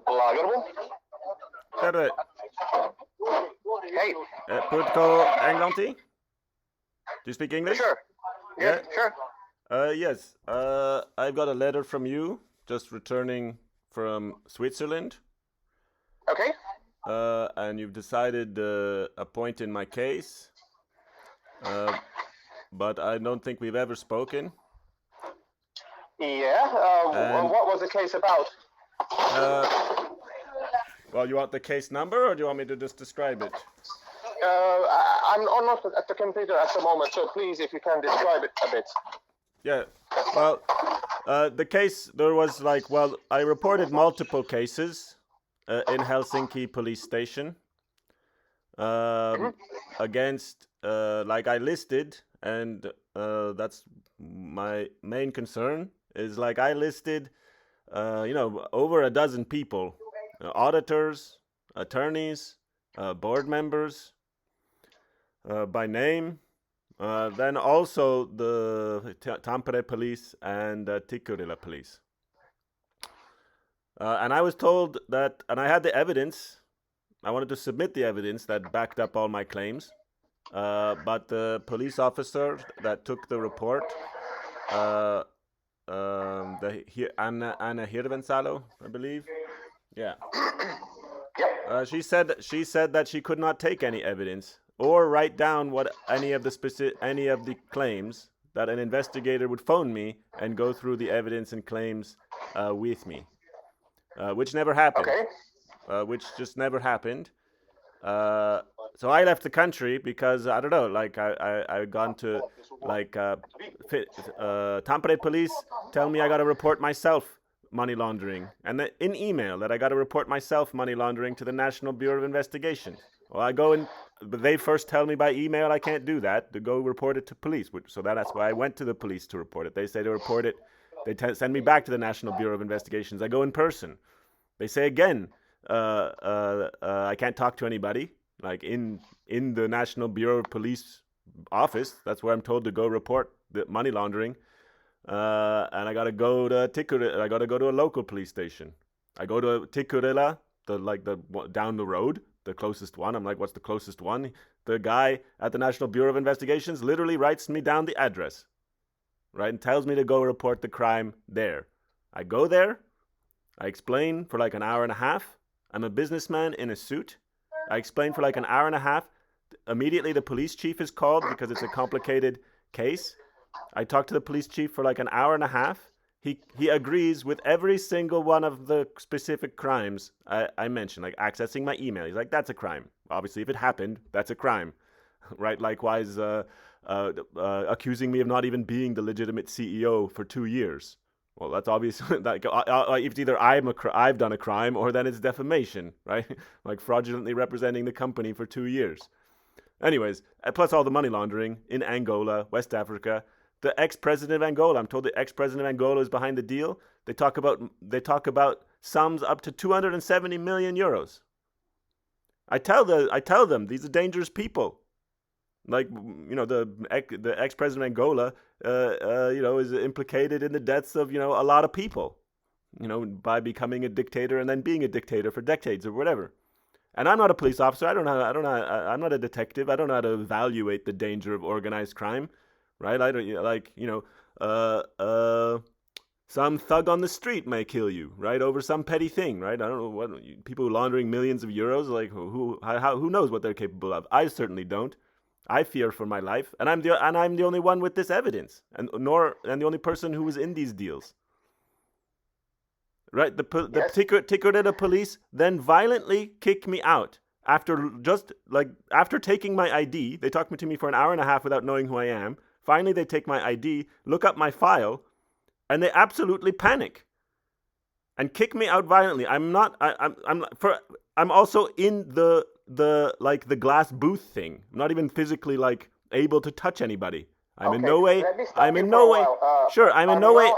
Lagerbo. Terve. Hey. Puhutko englanti? Do you speak English? Sure. Yeah? Sure. Yes. I've got a letter from you, just returning from Switzerland. Okay. And you've decided a point in my case. But I don't think we've ever spoken. Yeah. What was the case about? Well, you want the case number, or do you want me to just describe it? I'm not at the computer at the moment, so please, if you can describe it a bit. Yeah. Well, the case, there was I reported multiple cases in Helsinki police station against, I listed, and that's my main concern, is I listed, over a dozen people, auditors, attorneys, board members, by name. Then also the Tampere police and Tikkurila police. And I was told that, and I had the evidence, I wanted to submit the evidence that backed up all my claims, but the police officer that took the report, Anna Hirvensalo, I believe. Yeah. She said that she could not take any evidence or write down what any of the claims, that an investigator would phone me and go through the evidence and claims with me, which never happened. Okay. Which just never happened. So I left the country because I don't know, I gone to Tampere police tell me I got to report myself money laundering, and in email that I got to report myself money laundering to the National Bureau of Investigation. Well, I go in, but they first tell me by email I can't do that, to go report it to police. So that's why I went to the police to report it. They say to report it. They send me back to the National Bureau of Investigations. I go in person. They say again, I can't talk to anybody, in the National Bureau of Police office. That's where I'm told to go report the money laundering. And I gotta go to Tikkurila. I gotta go to a local police station. I go to Tikkurila, the down the road, the closest one. I'm like, what's the closest one? The guy at the National Bureau of Investigations literally writes me down the address, right, and tells me to go report the crime there. I go there. I explain for an hour and a half. I'm a businessman in a suit. I explain for an hour and a half. Immediately, the police chief is called because it's a complicated case. I talk to the police chief for an hour and a half. He agrees with every single one of the specific crimes I mentioned, accessing my email. He's like, that's a crime. Obviously, if it happened, that's a crime, right? Likewise, accusing me of not even being the legitimate CEO for 2 years. Well, that's obvious. It's either I've done a crime, or then it's defamation, right? Fraudulently representing the company for 2 years. Anyways, plus all the money laundering in Angola, West Africa. The ex-president of Angola, I'm told the ex-president of Angola is behind the deal. They talk about sums up to 270 million euros. I tell them these are dangerous people. The ex-president of Angola, is implicated in the deaths of, a lot of people, by becoming a dictator and then being a dictator for decades or whatever. And I'm not a police officer. I'm not a detective. I don't know how to evaluate the danger of organized crime, right? I don't, some thug on the street may kill you, right, over some petty thing, right? I don't know what people laundering millions of euros, who knows what they're capable of. I certainly don't. I fear for my life, and I'm the only one with this evidence, and the only person who was in these deals. Right, the Tikkurila police then violently kick me out after taking my ID. They talked to me for an hour and a half without knowing who I am. Finally, they take my ID, look up my file, and they absolutely panic and kick me out violently. I'm also in the glass booth thing. I'm not even physically able to touch anybody. I'm in no way. Sure, I'm in no way.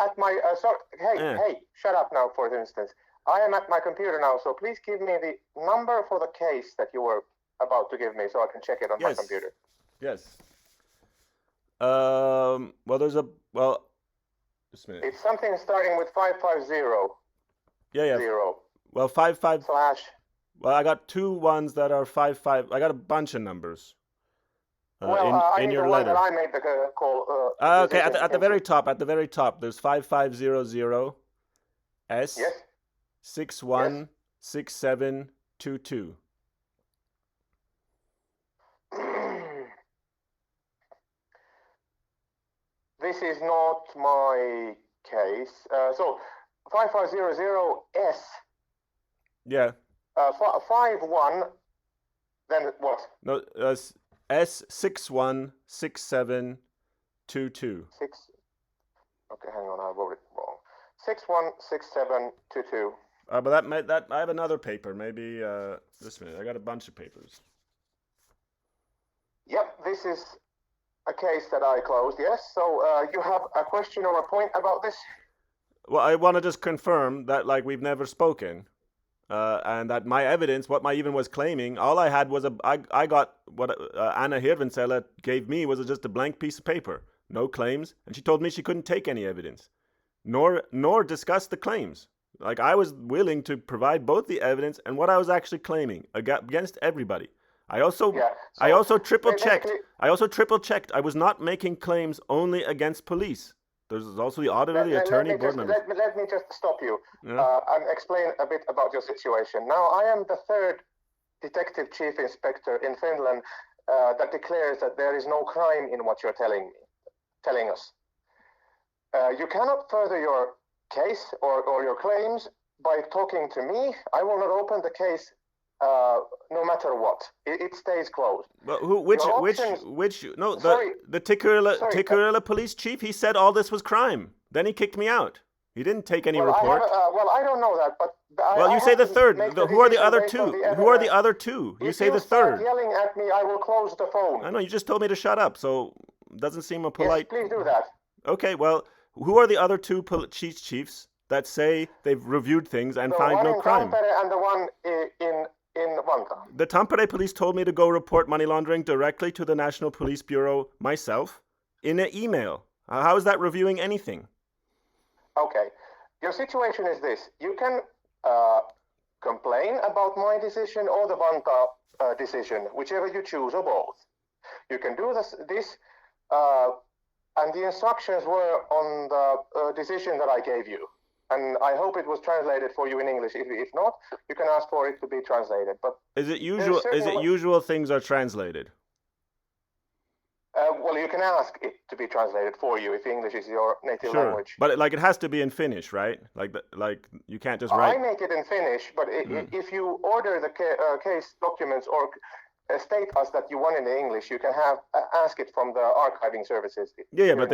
Hey, shut up now, for instance. I am at my computer now, so please give me the number for the case that you were about to give me, so I can check it on my computer. Yes. Well, just a minute. It's something starting with 550. Yeah. 0. Well, 55. slash. Well, I got two ones that are 55. I got a bunch of numbers. I in need your the one letter. that I made the call. Okay, decision at the very into. top, there's 5500 S Yes. 616722. This is not my case. So 5500S. Yeah. 51. Then what? No, S616722. Six. Okay, hang on. I wrote it wrong. 616722. But that I have another paper. Maybe this minute. I got a bunch of papers. Yep, this is a case that I closed. Yes. So you have a question or a point about this? Well, I want to just confirm that like we've never spoken, and that my evidence, what my even was claiming, all I had was I got what Anna Hirvensela gave me was just a blank piece of paper, no claims, and she told me she couldn't take any evidence, nor discuss the claims. Like I was willing to provide both the evidence and what I was actually claiming against everybody. I also triple checked. I also triple checked. I was not making claims only against police. There's also the auditor, the attorney, board members. Let me just stop you Yeah. and explain a bit about your situation. Now, I am the third detective chief inspector in Finland that declares that there is no crime in what you're telling us. You cannot further your case or your claims by talking to me. I will not open the case no matter what. It stays closed. Well, the Tikkurila police chief, he said all this was crime. Then he kicked me out. He didn't take any report. I don't know that, but you say the third. Who are the other two? Who are the other two? You say the third. If you start yelling at me, I will close the phone. I know, you just told me to shut up, so it doesn't seem a polite... Yes, please do that. Okay, well, who are the other two chiefs that say they've reviewed things and find no crime? The one in Tampere and the one in Vantaa. The Tampere police told me to go report money laundering directly to the National Police Bureau myself in an email. How is that reviewing anything? Okay. Your situation is this. You can complain about my decision or the Vantaa decision, whichever you choose, or both. You can do this and the instructions were on the decision that I gave you. And I hope it was translated for you in English. If not, you can ask for it to be translated. But is it usual things are translated? Well, you can ask it to be translated for you if English is your native language. But like it has to be in Finnish, right? Like you can't just write. I make it in Finnish, but if you order the case documents or state us that you want it in English, you can ask it from the archiving services. Yeah, but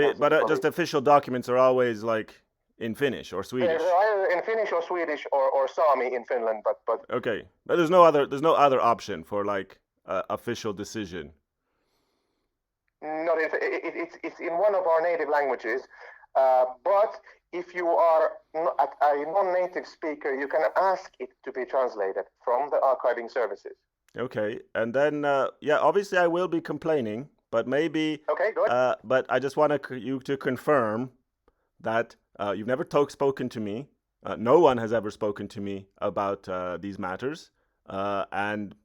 just official documents are always like in Finnish or Swedish. Either in Finnish or Swedish or Sami in Finland, but okay. But there's no other option for like official decision. Not it's in one of our native languages, but if you are a non-native speaker, you can ask it to be translated from the archiving services. Okay, and then obviously I will be complaining, but maybe okay, good. But I just want you to confirm that you've never spoken to me. No one has ever spoken to me about these matters, and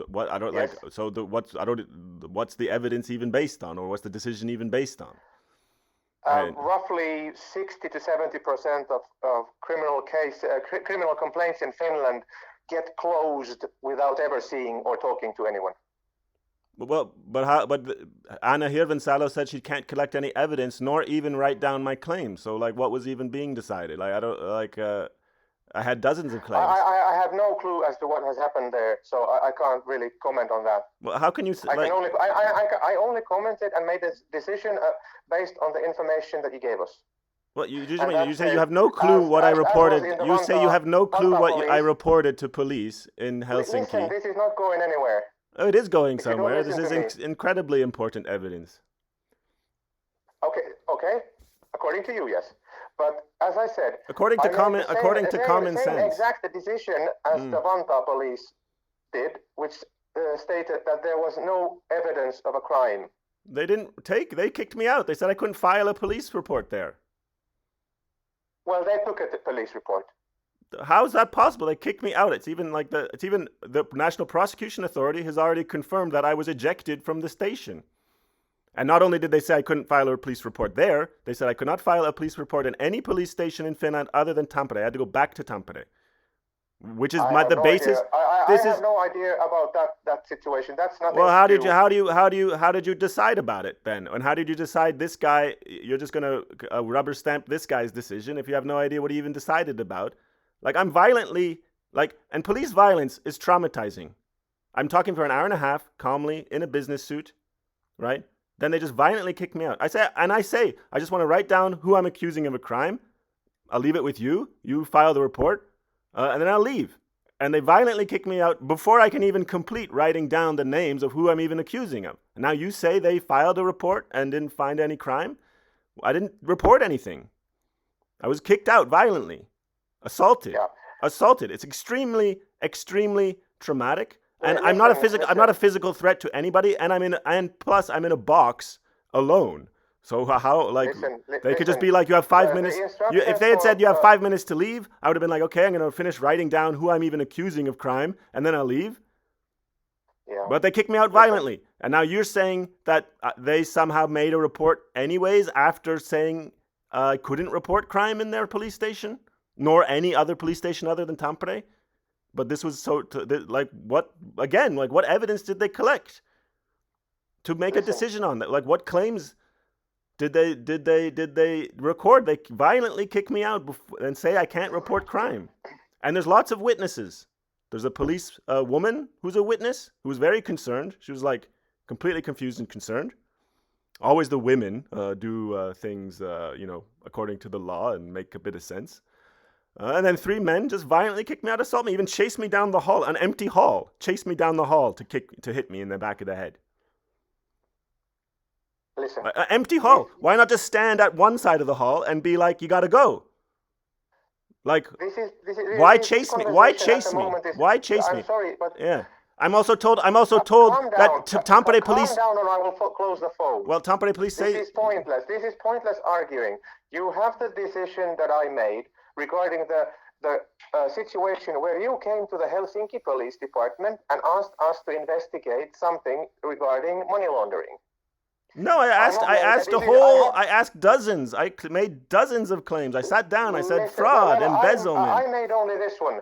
what I don't like. So what's the evidence even based on, or what's the decision even based on? Roughly 60 to 70% of criminal complaints in Finland get closed without ever seeing or talking to anyone. But Anna Hirvensalo said she can't collect any evidence nor even write down my claims. So like, what was even being decided? Like, I don't like. I had dozens of claims. I have no clue as to what has happened there, so I can't really comment on that. Well, how can you? I only commented and made a decision based on the information that you gave us. Well, you say you have no clue what I reported. You say you have no clue what I reported to police in Helsinki. Listen, this is not going anywhere. Oh, it is going somewhere. This is incredibly important evidence. Okay. According to you, yes. But as I said, according to common sense, exact decision as the Vantaa police did, which stated that there was no evidence of a crime. They kicked me out. They said I couldn't file a police report there. Well, they took a police report. how is that possible? They kicked me out. It's even the National Prosecution Authority has already confirmed that I was ejected from the station. And not only did they say I couldn't file a police report there, they said I could not file a police report in any police station in Finland other than Tampere. I had to go back to Tampere, which is the basis. I have no idea about that situation. That's nothing. Well, how did you decide about it then? And how did you decide this guy? You're just gonna rubber stamp this guy's decision if you have no idea what he even decided about. Like, I'm violently and police violence is traumatizing. I'm talking for an hour and a half calmly in a business suit, right? Then they just violently kick me out. I say, I just want to write down who I'm accusing of a crime. I'll leave it with you. You file the report, and then I'll leave. And they violently kick me out before I can even complete writing down the names of who I'm even accusing of. And now you say they filed a report and didn't find any crime? I didn't report anything. I was kicked out violently. Assaulted. Yeah. Assaulted. It's extremely, extremely traumatic. And I'm not a physical threat to anybody, and plus I'm in a box alone. So how they could just be like, you have 5 minutes. If they had said you have 5 minutes to leave, I would have been like, okay, I'm going to finish writing down who I'm even accusing of crime, and then I'll leave. Yeah. But they kicked me out violently. And now you're saying that they somehow made a report anyways after saying I couldn't report crime in their police station, nor any other police station other than Tampere. But this was what evidence did they collect to make a decision on that? Like, what claims did they record? They violently kick me out and say I can't report crime. And there's lots of witnesses. There's a police woman who's a witness who was very concerned. She was like completely confused and concerned. Always the women do things, according to the law and make a bit of sense. And then 3 men just violently kicked me out, assault me, even chased me down the hall, an empty hall, chased me down the hall to hit me in the back of the head. Listen. An empty hall. Why not just stand at one side of the hall and be like, you gotta go? Like, why chase me? Why chase me? Why chase me? I'm sorry, but yeah. I'm also told that Tampere police. Calm down, or I will close the phone. Well, Tampere police say this is pointless. This is pointless arguing. You have the decision that I made regarding the situation where you came to the Helsinki Police Department and asked us to investigate something regarding money laundering. No, I asked dozens. I made dozens of claims. I sat down. I said fraud, embezzlement. I made only this one.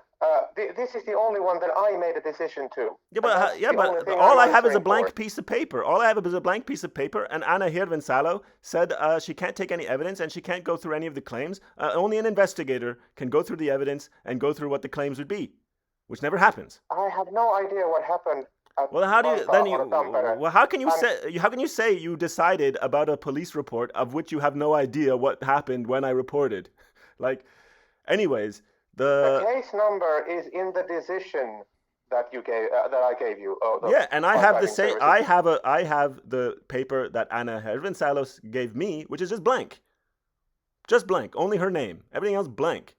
This is the only one that I made a decision to. But all I have is a blank piece of paper. All I have is a blank piece of paper, and Anna Hirvensalo said she can't take any evidence and she can't go through any of the claims. Only an investigator can go through the evidence and go through what the claims would be, which never happens. I have no idea what happened. Well, how can you say you decided about a police report of which you have no idea what happened when I reported? Anyways, the case number is in the decision that I gave you. And I have the same. I have the paper that Anna Hirvensalo gave me, which is just blank, only her name. Everything else blank.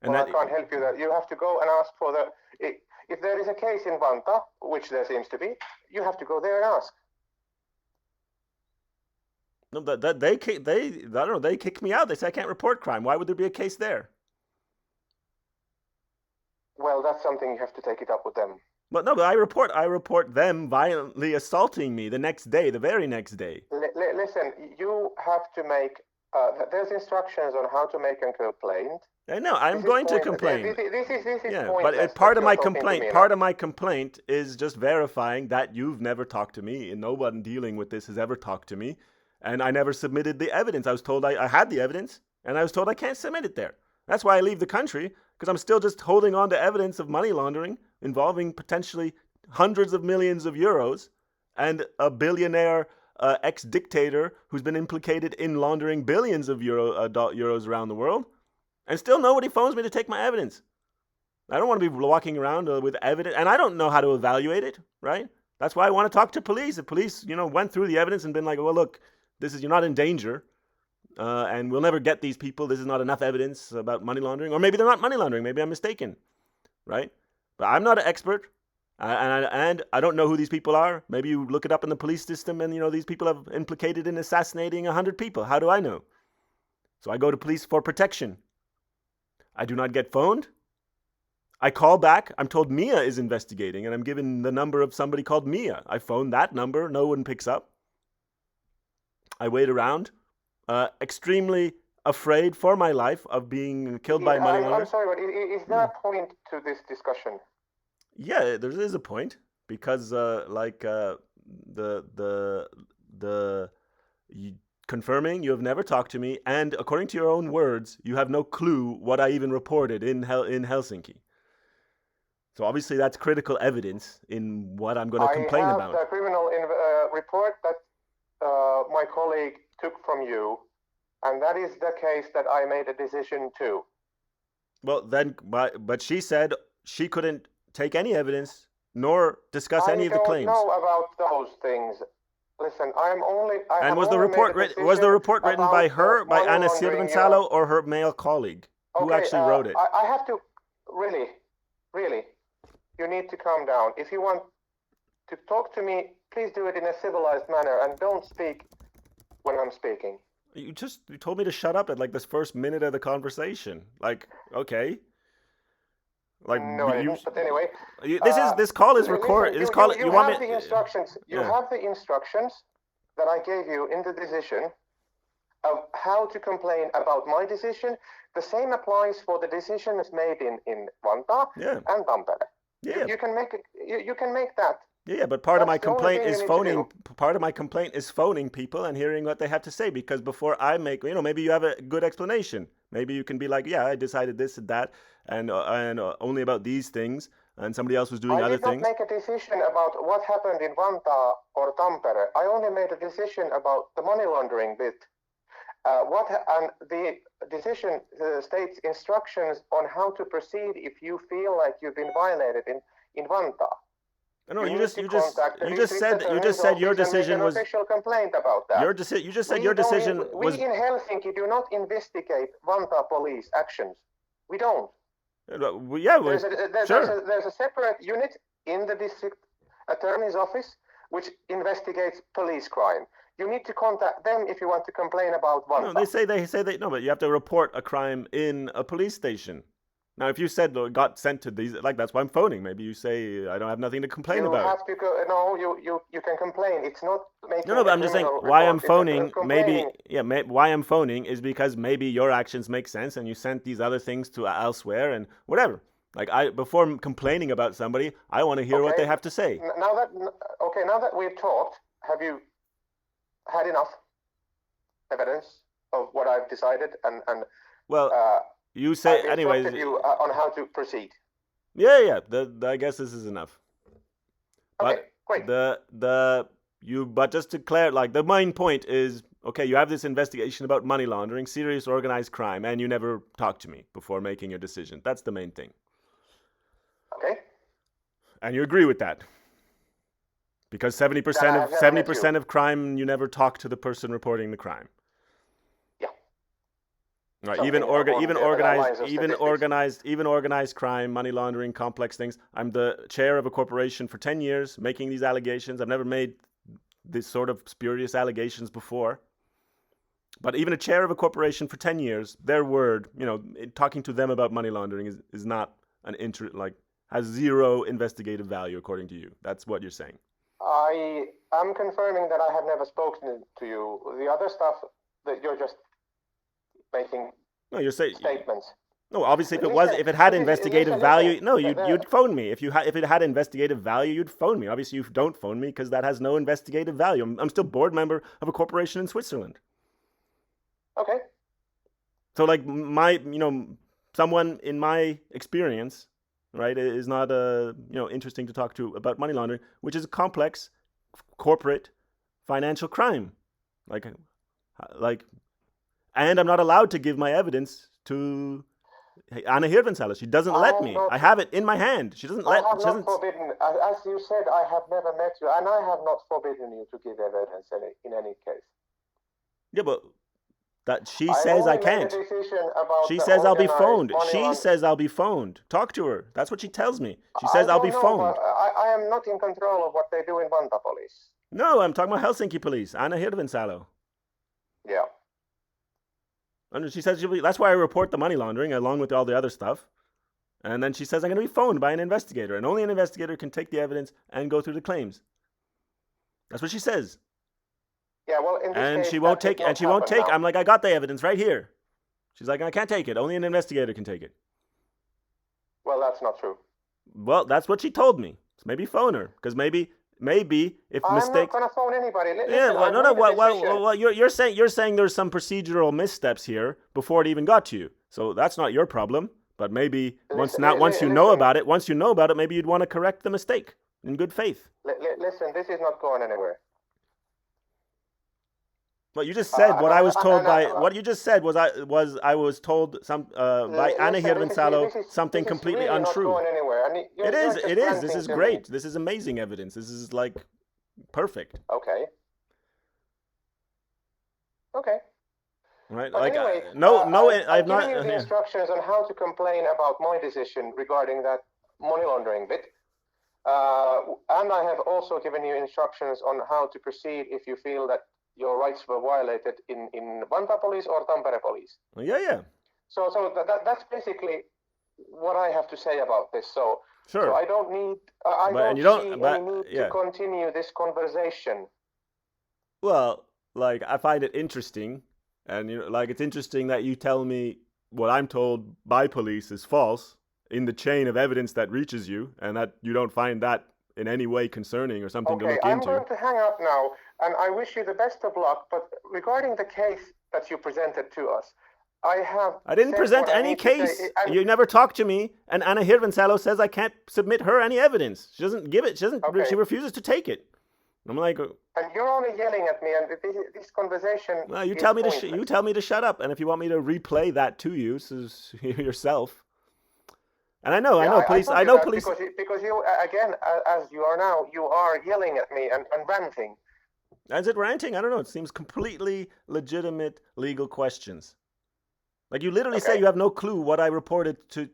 And I can't help you. That you have to go and ask for the. If there is a case in Vantaa, which there seems to be, you have to go there and ask. No, they I don't know. They kicked me out. They say I can't report crime. Why would there be a case there? Well, that's something you have to take it up with them. But I report them violently assaulting me the very next day. Listen, you have to make. There's instructions on how to make a complaint. I know. I'm going to complain. This is but part of my complaint is just verifying that you've never talked to me, and no one dealing with this has ever talked to me, and I never submitted the evidence. I was told I had the evidence, and I was told I can't submit it there. That's why I leave the country, because I'm still just holding on to evidence of money laundering involving potentially hundreds of millions of euros and a billionaire ex-dictator who's been implicated in laundering billions of euros around the world. And still nobody phones me to take my evidence. I don't want to be walking around with evidence, and I don't know how to evaluate it, right? That's why I want to talk to police. If police, went through the evidence and been like, well, look, you're not in danger, and we'll never get these people. This is not enough evidence about money laundering. Or maybe they're not money laundering. Maybe I'm mistaken, right? But I'm not an expert, and I don't know who these people are. Maybe you look it up in the police system, and, these people have implicated in assassinating 100 people. How do I know? So I go to police for protection. I do not get phoned. I call back. I'm told Mia is investigating, and I'm given the number of somebody called Mia. I phone that number. No one picks up. I wait around, extremely afraid for my life of being killed by money launderers. I'm sorry, but is there a point to this discussion? Yeah, there is a point because, confirming you have never talked to me, and according to your own words, you have no clue what I even reported in Helsinki. So obviously that's critical evidence in what I'm going to complain about. I have the criminal report that my colleague took from you, and that is the case that I made a decision to. Well, then, but she said she couldn't take any evidence nor discuss any of the claims. I don't know about those things. Listen, and was the report written by her, by Anna Sirvensalo, or her male colleague? Okay, who actually wrote it? I have to really, you need to calm down. If you want to talk to me, please do it in a civilized manner and don't speak when I'm speaking. You told me to shut up at like this first minute of the conversation. Like, okay. Like no, I didn't. But anyway, this call is recorded. You have the instructions. You have the instructions that I gave you in the decision of how to complain about my decision. The same applies for the decisions made in Vantaa and Tampere. Yeah. You can make it. You can make that. Yeah, but part of my complaint is phoning. Part of my complaint is phoning people and hearing what they have to say. Because before I make, maybe you have a good explanation. Maybe you can be like, yeah, I decided this and that, and only about these things, and somebody else was doing other things. I did not make a decision about what happened in Vantaa or Tampere. I only made a decision about the money laundering bit. And the decision states instructions on how to proceed if you feel like you've been violated in Vantaa. No, you just said your decision was. Official complaint about that. You just said your decision was. We in Helsinki do not investigate Vantaa police actions. We don't. There's a separate unit in the district attorney's office which investigates police crime. You need to contact them if you want to complain about Vantaa. No, they say no, but you have to report a crime in a police station. Now, if you said got sent to these, that's why I'm phoning. Maybe you say I don't have nothing to complain about. You can complain. It's not making. No, but I'm just saying why I'm phoning. Why I'm phoning is because maybe your actions make sense and you sent these other things to elsewhere and whatever. Before complaining about somebody, I want to hear what they have to say. Now that we've talked, have you had enough evidence of what I've decided and you say anyways. You on how to proceed. Yeah. I guess this is enough. Okay, great. But just to clarify, the main point is, okay, you have this investigation about money laundering, serious organized crime, and you never talked to me before making your decision. That's the main thing. Okay. And you agree with that? Because 70% of crime, you never talk to the person reporting the crime. Right, even organized crime, money laundering, complex things. I'm the chair of a corporation for 10 years, making these allegations. I've never made this sort of spurious allegations before. But even a chair of a corporation for 10 years, their word, talking to them about money laundering is not has zero investigative value according to you. That's what you're saying. I am confirming that I have never spoken to you. The other stuff that you're just making you're saying statements. No, obviously, if it had investigative value, you'd phone me. If it had investigative value, you'd phone me. Obviously, you don't phone me because that has no investigative value. I'm still board member of a corporation in Switzerland. Okay. So, someone in my experience, right, is not interesting to talk to about money laundering, which is a complex corporate financial crime, and I'm not allowed to give my evidence to Anna Hirvensalo. She doesn't let me. I have it in my hand. She doesn't let. I have not forbidden. As you said, I have never met you, and I have not forbidden you to give evidence in any case. Yeah, but she says I can't. She says I'll be phoned. She says I'll be phoned. Talk to her. That's what she tells me. She says I'll be phoned. I am not in control of what they do in Vantaa police. No, I'm talking about Helsinki police. Anna Hirvensalo. Yeah. And she says that's why I report the money laundering along with all the other stuff. And then she says I'm going to be phoned by an investigator, and only an investigator can take the evidence and go through the claims. That's what she says. Yeah, well, in this and case, she won't take. And she won't take. Now. I'm like, I got the evidence right here. She's like, I can't take it. Only an investigator can take it. Well, that's not true. Well, that's what she told me. So maybe phone her, because maybe if I'm mistakes. not gonna phone anybody. Listen, yeah, well, no. Well, you're saying there's some procedural missteps here before it even got to you. So that's not your problem. But maybe once you know about it, maybe you'd want to correct the mistake in good faith. Listen, this is not going anywhere. What you just said, what I was told by what you just said was I was told by Anna Hirvensalo something completely really untrue. Not going anywhere. It is. This is great. This is amazing evidence. This is like perfect. Okay. Right. But like anyway, I've not given you the instructions on how to complain about my decision regarding that money laundering bit. And I have also given you instructions on how to proceed if you feel that your rights were violated in Vantaa police or Tampere police. Yeah. So that's basically what I have to say about this. So, sure. So I don't need. I don't see any need to continue this conversation. Well, like I find it interesting, and it's interesting that you tell me what I'm told by police is false in the chain of evidence that reaches you, and that you don't find that in any way concerning or something to look into. I'm going to hang up now, and I wish you the best of luck. But regarding the case that you presented to us, I didn't present any case. You never talked to me, and Anna Hirvensalo says I can't submit her any evidence. She doesn't give it. She refuses to take it. I'm like, and you're only yelling at me, and this conversation. Well, you tell me to shut up, and if you want me to replay that to you, yourself. And I know police. Because you again, as you are now, you are yelling at me and ranting. Is it ranting? I don't know. It seems completely legitimate legal questions. Like you literally say you have no clue what I reported to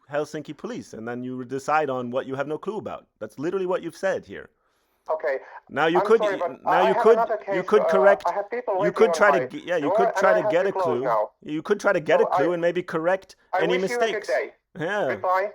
Helsinki police, and then you decide on what you have no clue about. That's literally what you've said here. Okay. Now you could try to get a clue. Now. You could try to get a clue and maybe correct any mistakes. You a good day. Yeah. Goodbye.